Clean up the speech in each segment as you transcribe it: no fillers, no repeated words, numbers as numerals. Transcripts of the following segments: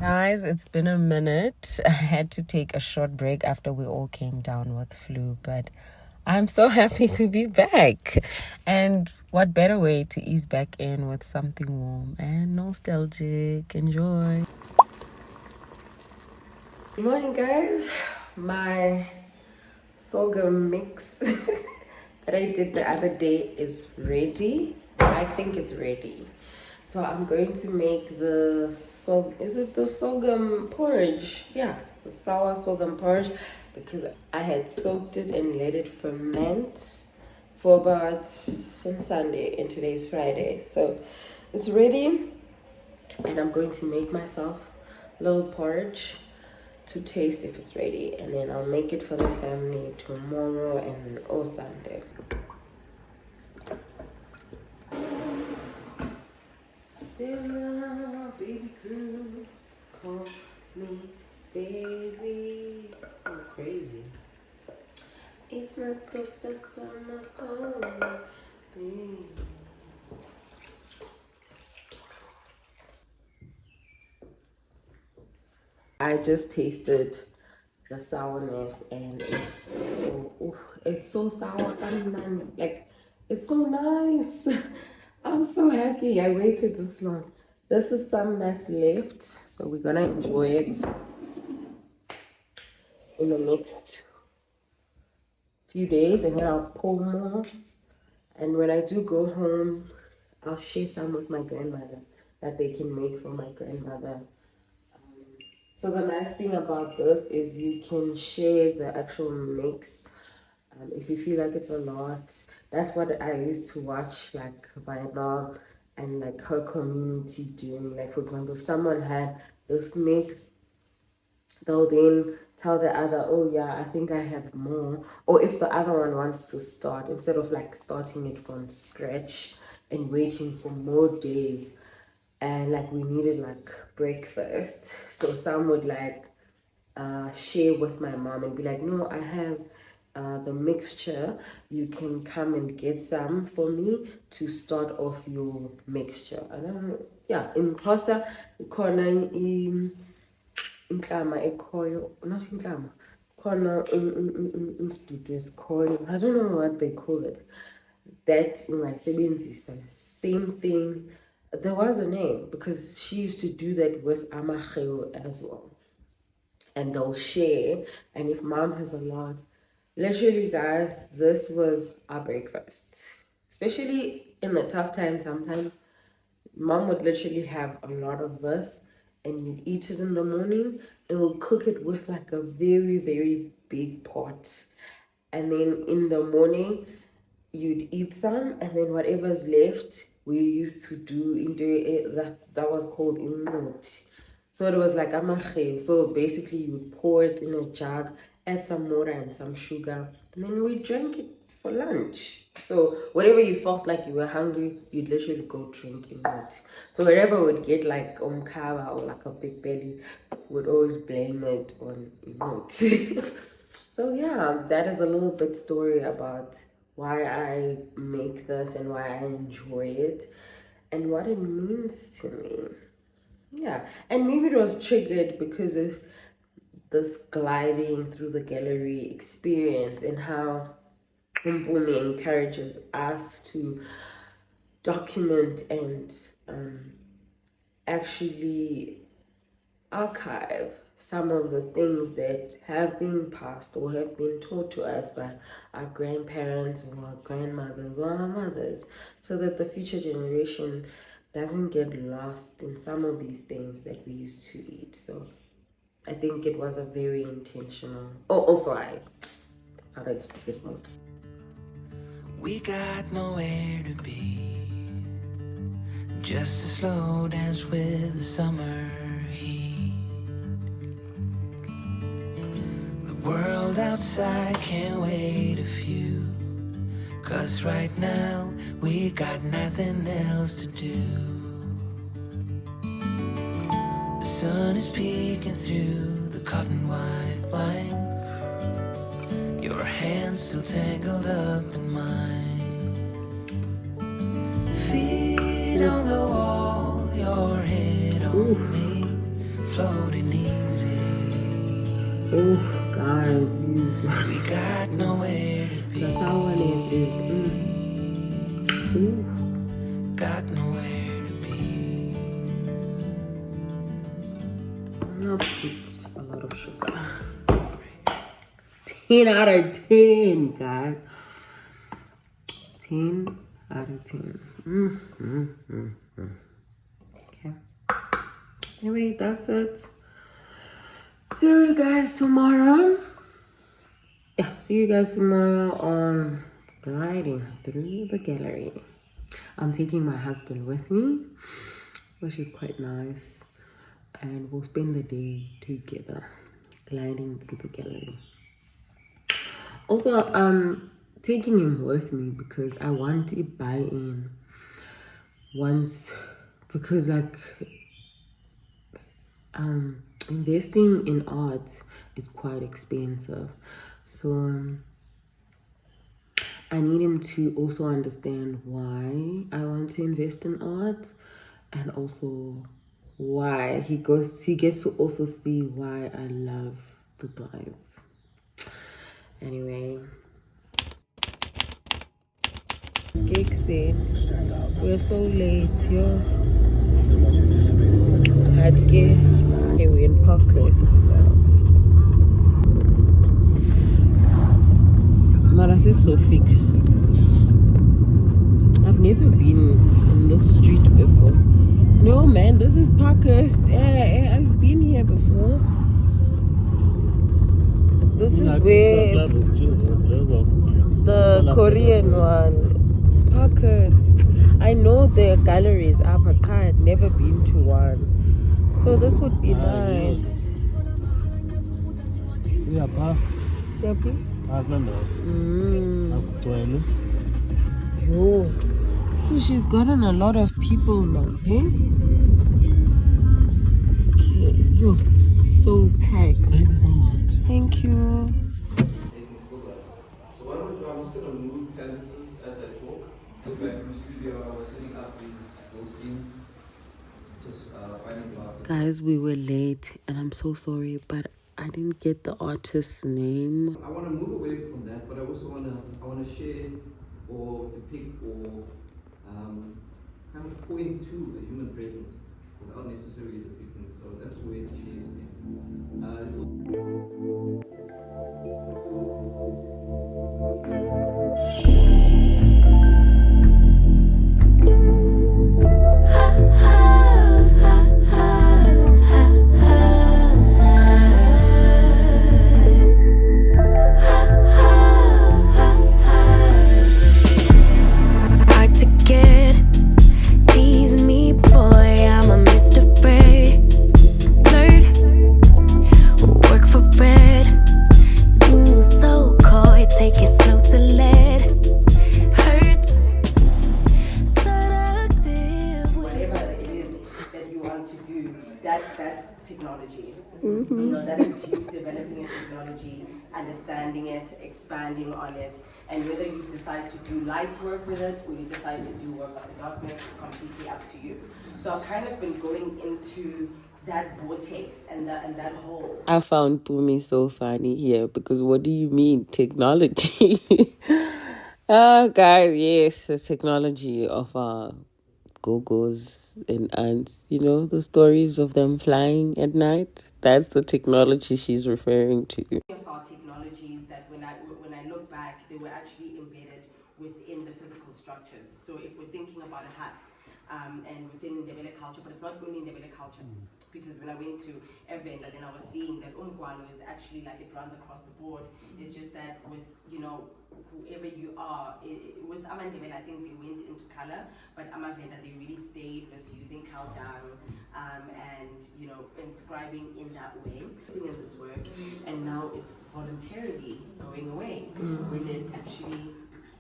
Guys, it's been a minute. I had to take a short break after we all came down with flu, but I'm so happy to be back. And what better way to ease back in with something warm and nostalgic? Enjoy. Good morning, guys. My sorghum mix that I did the other day is ready. I think it's ready. So I'm going to make the sorghum porridge? Yeah, it's a sour sorghum porridge because I had soaked it and let it ferment for about since Sunday and today's Friday. So it's ready and I'm going to make myself a little porridge to taste if it's ready, and then I'll make it for the family tomorrow and or Sunday. Stella, baby girl, call me baby. I'm crazy. It's not the first time I call you. I just tasted the sourness and it's so sour, man. Like, it's so nice. I'm so happy I waited this long. This is some that's left, so we're gonna enjoy it in the next few days, and then I'll pour more. And when I do go home, I'll share some with my grandmother that they can make for my grandmother. So the nice thing about this is you can share the actual mix. If you feel like it's a lot, that's what I used to watch, like my mom and like her community doing. Like, for example, if someone had this mix, they'll then tell the other, oh yeah, I think I have more. Or if the other one wants to start, instead of like starting it from scratch and waiting for more days, and like we needed like breakfast, so some would like share with my mom and be like, no, I have the mixture, you can come and get some for me to start off your mixture. I don't know, yeah, in Xhosa khona inhlama ekhoyo, not inhlama, khona umdudu esikhoyo, I don't know what they call it, that ungayisebenzisa. Same thing, there was a name because she used to do that with amaheo as well, and they'll share. And if mom has a lot, literally guys, this was our breakfast, especially in the tough times. Sometimes mom would literally have a lot of this and you'd eat it in the morning, and we'll cook it with like a very, very big pot, and then in the morning you'd eat some, and then whatever's left we used to do into it, that was called imoti. So it was like amache. So basically you would pour it in a jug, add some water and some sugar, and then we drank it for lunch. So whatever you felt like you were hungry, you'd literally go drink imoti. So wherever would get like umkava or like a big belly, would always blame it on imoti. So yeah, that is a little bit story about why I make this and why I enjoy it and what it means to me. Yeah, and maybe it was triggered because of this gliding through the gallery experience and how Umpumi encourages us to document and actually archive some of the things that have been passed or have been taught to us by our grandparents or our grandmothers or our mothers, so that the future generation doesn't get lost in some of these things that we used to eat. So I think it was a very intentional. Oh, also I thought I'd just this one. We got nowhere to be, just a slow dance with the summer heat. The world outside can't wait a few, 'cause right now we got nothing else to do. The sun is peeking through the cotton white blinds, your hands still tangled up in mine. Feet on the wall, your head on me, floating easy. Oh, guys, We got nowhere to be. that's how one it is. Ooh. Got nowhere to be. I'll put a lot of sugar. 10 out of 10, guys. 10 out of 10. Okay. Anyway, that's it. See you guys tomorrow. Yeah, see you guys tomorrow on gliding through the gallery. I'm taking my husband with me, which is quite nice. And we'll spend the day together gliding through the gallery. Also, taking him with me because I want to buy in once, because like investing in art is quite expensive, so I need him to also understand why I want to invest in art, and also why he gets to also see why I love the guys. Anyway, cake said we're so late, yo. Okay, we're in Parkhurst. Maras is so thick. I've never been on this street before. No, man, this is Parkhurst. I've been here before. This is where the Korean one. Parkhurst. I know the galleries are, but I had never been to one. So this would be nice. Siapa? Yo. So she's gotten a lot of people now, eh? Okay, yo, so packed. Thank you so much. Thank you. So what I'm going to do, I'm just going to move canvases as I talk. Look back in the studio, I was setting up those scenes. Just finding glasses. Guys, we were late and I'm so sorry, but I didn't get the artist's name. I want to move away from that, but I also want to share or depict or kind of point to a human presence without necessarily depicting it. So that's where the chairs came. Hard to get, tease me, boy. I'm a Mr. Brain. Flirt, work for bread. Ooh, so coy, take it slow to lead. Hurts, seductive. Whatever it is that you want to do, that's technology. You know, that is you developing a technology, understanding it, expanding on it, and whether you decide to do light work with it or you decide to do work of the darkness is completely up to you. So I've kind of been going into that vortex and that hole. I found Bumi so funny here because what do you mean technology? Oh, guys, yes, the technology of our go-go's and ants, you know, the stories of them flying at night. That's the technology she's referring to. Of our technologies that when I look back, they were actually embedded within the physical structures. So if we're thinking about a hut, and within Ndebele culture, but it's not only Ndebele culture, because when I went to a vendor, then I was seeing that umgwalo is actually like it runs across the board. It's just that with, you know, whoever you are, with Amandebele, I think they went into color, but Amavenda, they really stayed with using cow dung, and, you know, inscribing in that way. In this work, and now it's voluntarily going away when it actually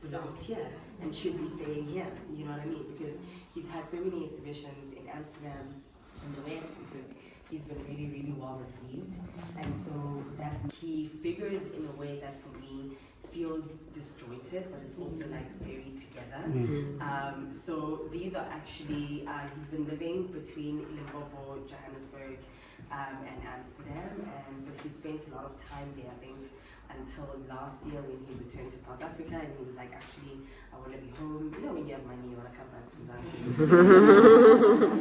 belongs here and should be staying here, you know what I mean? Because he's had so many exhibitions in Amsterdam and the West because he's been really, really well received. And so that he figures in a way that for me feels disjointed, but it's also like very together. So these are actually, he's been living between Limpopo, Johannesburg, and Amsterdam, but he spent a lot of time there, I think, until last year when he returned to South Africa, and he was like, actually, I want to be home. You know, when you have money, you want to come back to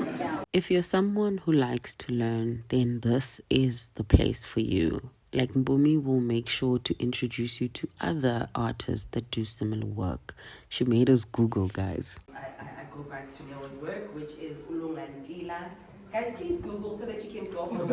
Zanzibar. If you're someone who likes to learn, then this is the place for you. Like, Mbumi will make sure to introduce you to other artists that do similar work. She made us Google, guys. I go back to Neo's work, which is Ulungantila. Guys, please Google so that you can go home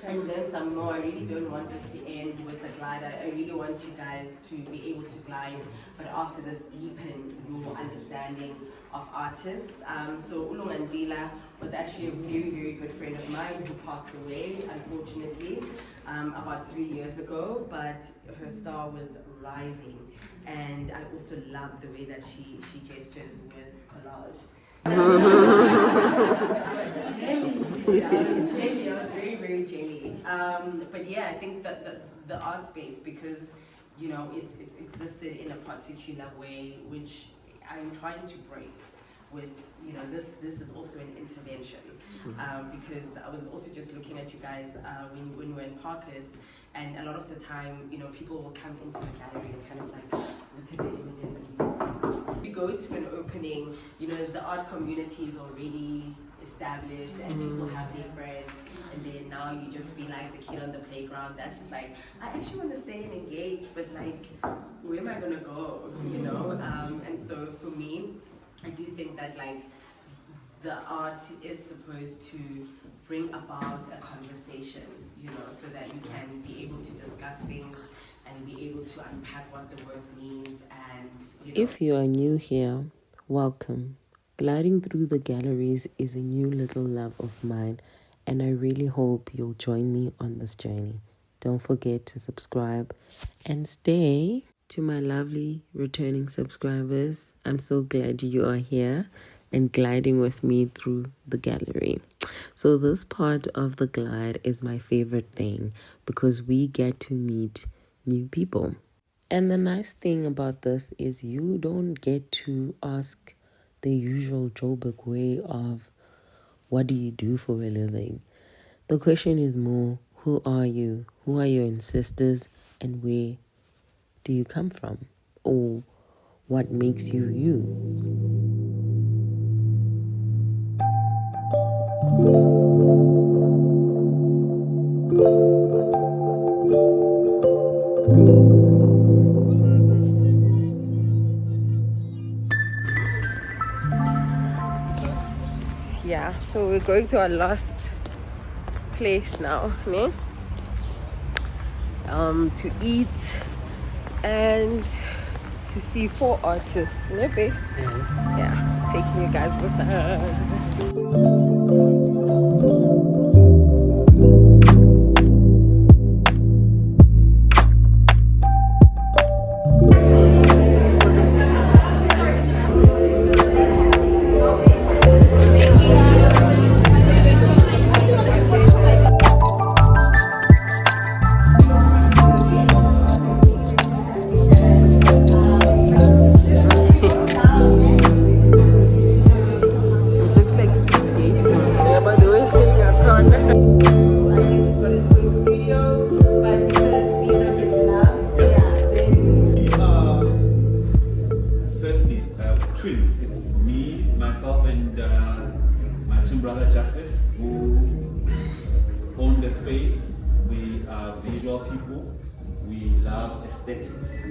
and learn some more. I really don't want this to end with a glider. I really want you guys to be able to glide, but after this deepen your understanding of artists. So Ulungantila was actually a very, very good friend of mine who passed away, unfortunately, about 3 years ago, but her star was rising. And I also love the way that she gestures with collage. I was very, very jelly. But yeah, I think that the art space, because you know it's existed in a particular way, which I'm trying to break with, you know, this is also an intervention, because I was also just looking at you guys when we were in Parkhurst, and a lot of the time, you know, people will come into the gallery and kind of like look at the images and you go to an opening, you know, the art community is already established and people have their friends, and then now you just feel like the kid on the playground that's just like, I actually want to stay and engage, but like, where am I gonna go, you know? And so for me, I do think that like the art is supposed to bring about a conversation, you know, so that you can be able to discuss things and be able to unpack what the work means. And you know, If you are new here, welcome. Gliding through the galleries is a new little love of mine, and I really hope you'll join me on this journey. Don't forget to subscribe and stay. To my lovely returning subscribers, I'm so glad you are here and gliding with me through the gallery. So this part of the glide is my favorite thing because we get to meet new people. And the nice thing about this is you don't get to ask the usual Joburg way of, what do you do for a living? The question is more, who are you? Who are your ancestors? And where do you come from? Or what makes you you? Yeah, so we're going to our last place now, ne? To eat and to see 4 artists, ne, babe? Yeah, taking you guys with us. Space. We are visual people. We love aesthetics.